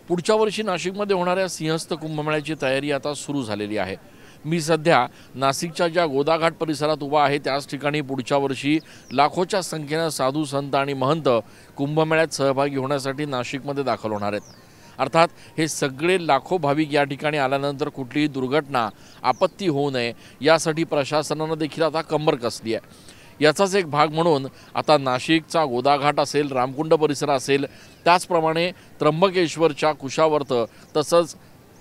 पुढच्या वर्षी नाशिकमध्ये होणाऱ्या सिंहस्थ कुंभमेळ्याची तयारी आता सुरू झालेली आहे। मी सध्या नाशिकच्या ज्या गोदाघाट परिसरात उभा आहे त्याच ठिकाणी पुढच्या वर्षी लाखोच्या संख्येने साधू संत आणि महंत कुंभमेळ्यात सहभागी होण्यासाठी नाशिकमध्ये दाखल होणार आहेत। अर्थात हे सगळे लाखो भाविक या ठिकाणी आल्यानंतर कुठलीही दुर्घटना आपत्ती होऊ नये यासाठी प्रशासनाने देखील आता कंबर कसली आहे। याचाच एक भाग म्हणून आता नाशिकचा गोदाघाट असेल, रामकुंड परिसर असेल, त्याचप्रमाणे त्र्यंबकेश्वरच्या कुशावर्त तसंच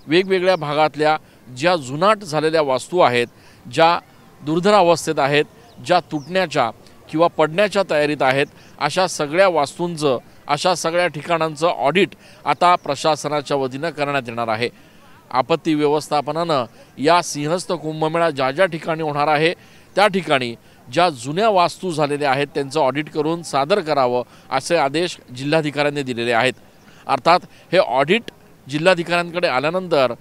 वेगवेगळ्या भागातल्या ज्या जुनाट झालेल्या वास्तू आहेत, ज्या दुर्धर अवस्थेत आहेत, ज्या तुटण्याच्या किंवा पडण्याच्या तयारीत आहेत, अशा सगळ्या वास्तूंचं, अशा सगळ्या ठिकाणांचं ऑडिट आता प्रशासनाच्या वतीनं करण्यात येणार आहे। आपत्ती व्यवस्थापनानं या सिंहस्थ कुंभमेळा ज्या ज्या ठिकाणी होणार आहे त्या ठिकाणी ज्या जुन्या वास्तू झालेल्या आहेत त्यांचं ऑडिट करून सादर करावं असे आदेश जिल्हाधिकाऱ्यांनी दिलेले आहेत। अर्थात हे ऑडिट जिल्हाधिकाऱ्यांकडे आल्यानंतर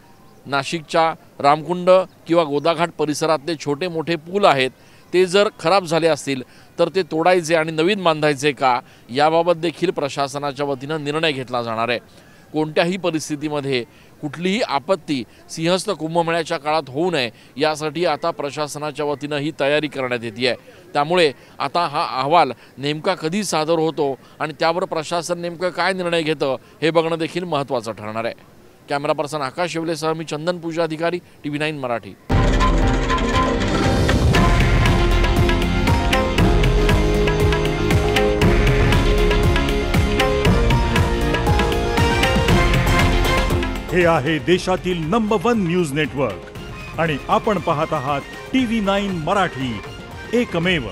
नाशिकच्या रामकुंड किंवा गोदाघाट परिसरातले छोटे मोठे पूल आहेत ते जर खराब झाले असतील तर ते तोडायचे आणि नवीन बांधायचे का याबाबत देखील प्रशासनाच्या वतीनं निर्णय घेतला जाणार आहे। कोणत्याही परिस्थितीमध्ये कुठलीही आपत्ती सिंहस्थ कुंभमेळ्याच्या काळात होऊ नये यासाठी आता प्रशासनाच्या वतीनं ही तयारी करण्यात येते आहे। त्यामुळे आता हा अहवाल नेमका कधी सादर होतो आणि त्यावर प्रशासन नेमकं काय निर्णय घेतं हे बघणं देखील महत्त्वाचं ठरणार आहे। कॅमेरा पर्सन आकाश शेवलेसह मी चंदन पूजा अधिकारी, TV9 मराठी। हे आहे देशातील नंबर 1 न्यूज नेटवर्क आणि आपण पाहत आहात TV9 मराठी, एकमेव।